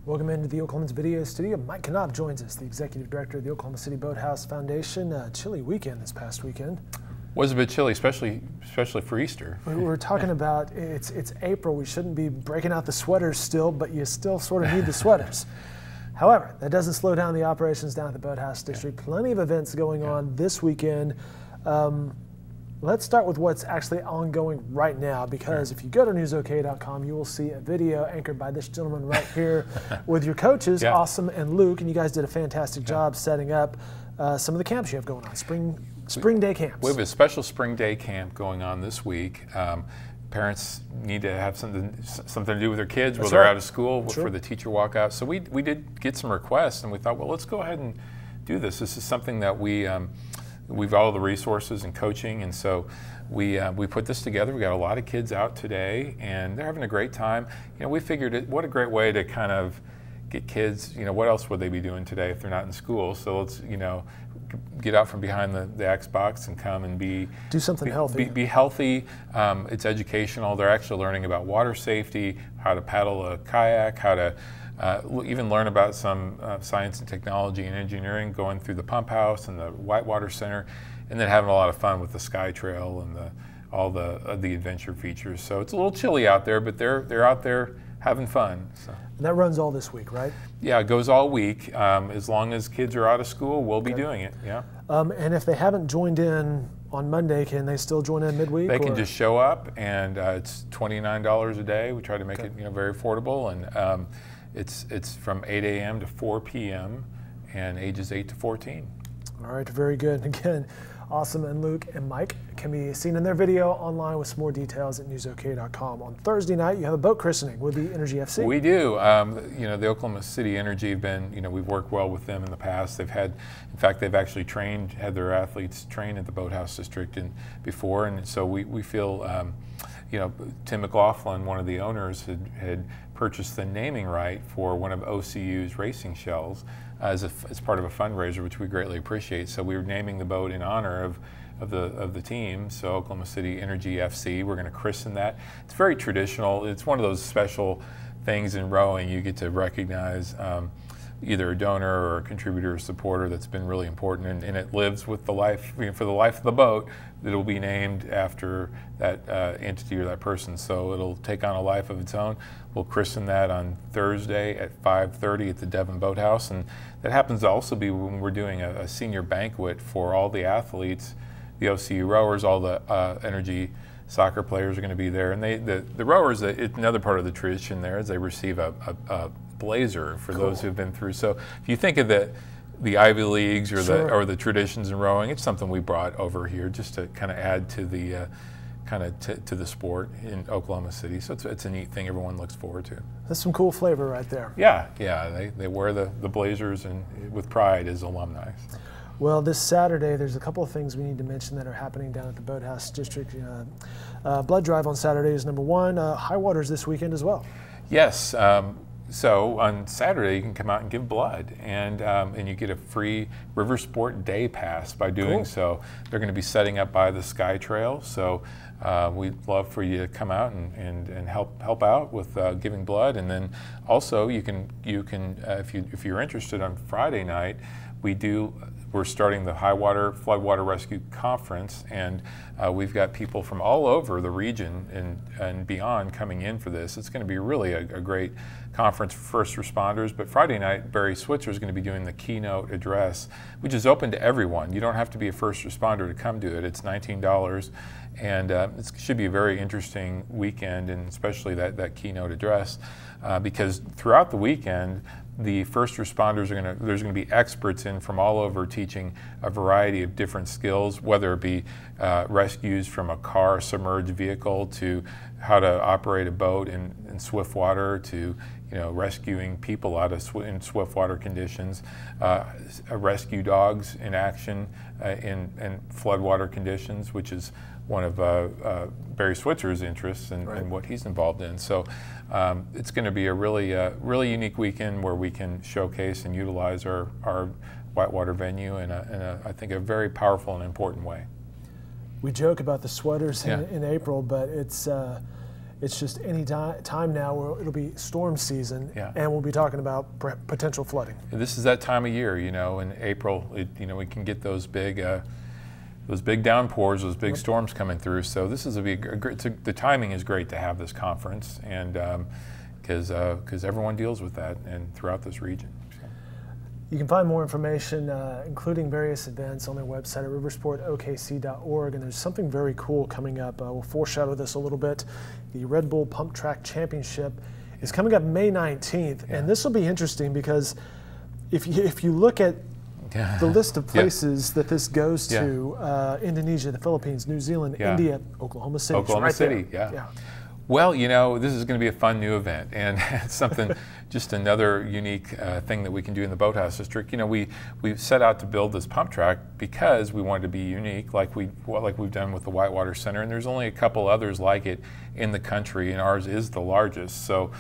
Welcome into the Oklahoman's video studio. Mike Knopf joins us, the Executive Director of the Oklahoma City Boathouse Foundation. Chilly weekend this past weekend. Was a bit chilly, especially for Easter. We were talking about it's April. We shouldn't be breaking out the sweaters still, but you still sort of need the sweaters. However, that doesn't slow down the operations down at the Boathouse District. Plenty of events going on this weekend. Let's start with what's actually ongoing right now, because if you go to newsok.com, you will see a video anchored by this gentleman right here with your coaches, Awesome and Luke, and you guys did a fantastic job setting up some of the camps you have going on, spring day camps. We have a special spring day camp going on this week. Parents need to have something to do with their kids while they're out of school for the teacher walkout. So we did get some requests, and we thought, well, let's go ahead and do this. This is something that we've all the resources and coaching, and so we put this together. We got a lot of kids out today, and they're having a great time. You know, we figured what a great way to kind of get kids. You know, what else would they be doing today if they're not in school? So let's get out from behind the Xbox and come and do something healthy. Be healthy. It's educational. They're actually learning about water safety, how to paddle a kayak, how to even learn about some science and technology and engineering, going through the pump house and the Whitewater Center, and then having a lot of fun with the Sky Trail and all the adventure features. So it's a little chilly out there, but they're out there having fun. So. And that runs all this week, right? Yeah, it goes all week. As long as kids are out of school, we'll be doing it. Yeah. And if they haven't joined in on Monday, can they still join in midweek? They can just show up, and it's $29 a day. We try to make it very affordable, and it's from 8 a.m. to 4 p.m. and ages 8 to 14. All right, very good. And again, Awesome and Luke and Mike can be seen in their video online with some more details at newsok.com. On Thursday night, you have a boat christening with the Energy FC. We do. The Oklahoma City Energy have been, we've worked well with them in the past. They've had, in fact, they've actually had their athletes train at the Boathouse District before, and so we feel, Tim McLaughlin, one of the owners, had purchased the naming right for one of OCU's racing shells as part of a fundraiser, which we greatly appreciate. So we were naming the boat in honor of the team, so Oklahoma City Energy FC. We're going to christen that. It's very traditional. It's one of those special things in rowing. You get to recognize either a donor or a contributor or supporter that's been really important, and it lives with the life, for the life of the boat, that will be named after that entity or that person. So it'll take on a life of its own. We'll christen that on Thursday at 5:30 at the Devon Boathouse, and that happens to also be when we're doing a senior banquet for all the athletes, the OCU rowers, all the Energy soccer players are going to be there, and the rowers, another part of the tradition there is they receive a blazer for those who've been through. So if you think of the Ivy Leagues or the traditions in rowing, it's something we brought over here just to kind of add to the to the sport in Oklahoma City. So it's a neat thing everyone looks forward to. That's some cool flavor right there. Yeah, they wear the blazers and with pride as alumni. So. Well, this Saturday, there's a couple of things we need to mention that are happening down at the Boathouse District. Blood drive on Saturday is number one. High waters this weekend as well. Yes. So on Saturday, you can come out and give blood, and you get a free RIVERSPORT day pass by doing so. They're going to be setting up by the Sky Trail, so we'd love for you to come out and help out with giving blood. And then also you can if you're interested, on Friday night we're starting the Floodwater Rescue Conference, and we've got people from all over the region and beyond coming in for this. It's going to be really a great conference for first responders. But Friday night, Barry Switzer is going to be doing the keynote address, which is open to everyone. You don't have to be a first responder to come to it. It's $19, and it should be a very interesting weekend, and especially that keynote address, because throughout the weekend, the first responders there's going to be experts in from all over teaching a variety of different skills, whether it be rescues from a car submerged vehicle to how to operate a boat in swift water, to rescuing people out of in swift water conditions, rescue dogs in action in floodwater conditions, which is one of Barry Switzer's interests and what he's involved in. So it's going to be a really unique weekend where we can showcase and utilize our whitewater venue in I think a very powerful and important way. We joke about the sweaters in April, but it's It's just any time now where it'll be storm season, Yeah. and we'll be talking about potential flooding. And this is that time of year, you know, in April, we can get those big downpours, those big storms coming through. So this is the timing is great to have this conference, and because everyone deals with that and throughout this region. So. You can find more information, including various events, on their website at riversportokc.org. And there's something very cool coming up. We'll foreshadow this a little bit. The Red Bull Pumptrack Championship is coming up May 19th, and this will be interesting because if you look at the list of places that this goes to, Indonesia, the Philippines, New Zealand, India, Oklahoma City. Oklahoma right City, yeah. Well, you know, this is going to be a fun new event, and it's something, just another unique thing that we can do in the Boathouse District. You know, we set out to build this pump track because we wanted to be unique, like we've done with the Whitewater Center, and there's only a couple others like it in the country, and ours is the largest. So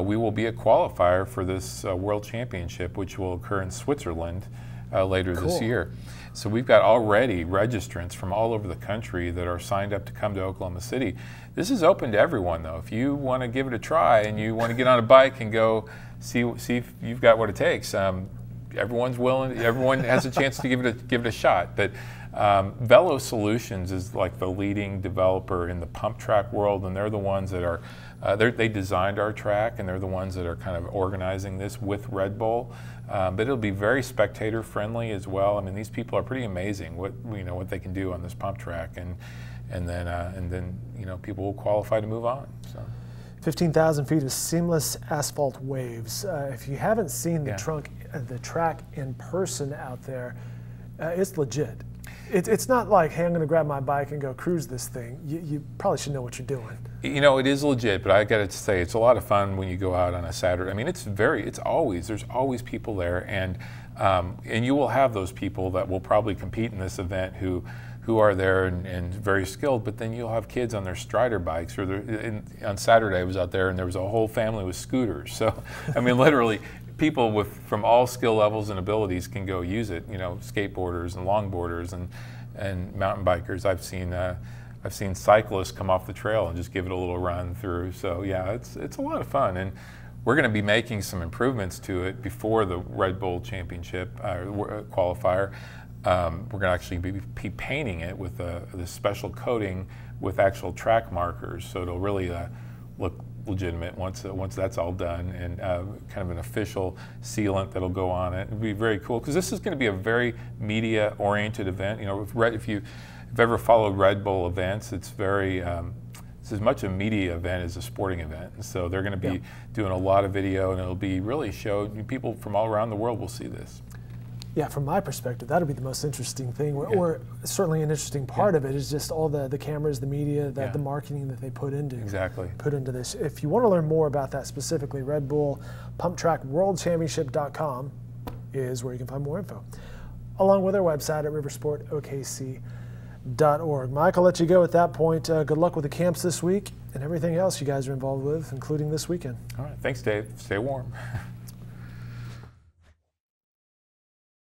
we will be a qualifier for this World Championship, which will occur in Switzerland later this year. So we've got already registrants from all over the country that are signed up to come to Oklahoma City. This is open to everyone, though. If you want to give it a try and you want to get on a bike and go see if you've got what it takes, everyone's willing. Everyone has a chance to give it a shot. But Velo Solutions is like the leading developer in the pump track world, and they're the ones that are they designed our track, and they're the ones that are kind of organizing this with Red Bull. But it'll be very spectator friendly as well. I mean, these people are pretty amazing. What they can do on this pump track, and then people will qualify to move on. So. 15,000 feet of seamless asphalt waves. If you haven't seen the track in person out there, it's legit. It's not like, hey, I'm going to grab my bike and go cruise this thing. You probably should know what you're doing. You know, it is legit, but I got to say, it's a lot of fun when you go out on a Saturday. I mean, there's always people there, and you will have those people that will probably compete in this event who are there and very skilled, but then you'll have kids on their Strider bikes, or on Saturday I was out there and there was a whole family with scooters. So, I mean, literally, people from all skill levels and abilities can go use it. You know, skateboarders and longboarders and mountain bikers. I've seen cyclists come off the trail and just give it a little run through. So yeah, it's a lot of fun, and we're going to be making some improvements to it before the Red Bull Championship qualifier. We're going to actually be painting it with this special coating with actual track markers, so it'll really look legitimate once that's all done, and kind of an official sealant that'll go on it. It'll be very cool because this is going to be a very media-oriented event. You know, if you've ever followed Red Bull events, it's it's as much a media event as a sporting event. And so they're going to be doing a lot of video, and it'll be really showed. People from all around the world will see this. Yeah, from my perspective, that'll be the most interesting thing, or certainly an interesting part of it is just all the cameras, the media, the marketing that they put into this. If you want to learn more about that specifically, Red Bull Pumptrack WorldChampionship.com is where you can find more info, along with our website at RIVERSPORTOKC.org. Mike, I'll let you go at that point. Good luck with the camps this week and everything else you guys are involved with, including this weekend. All right, thanks, Dave. Stay warm.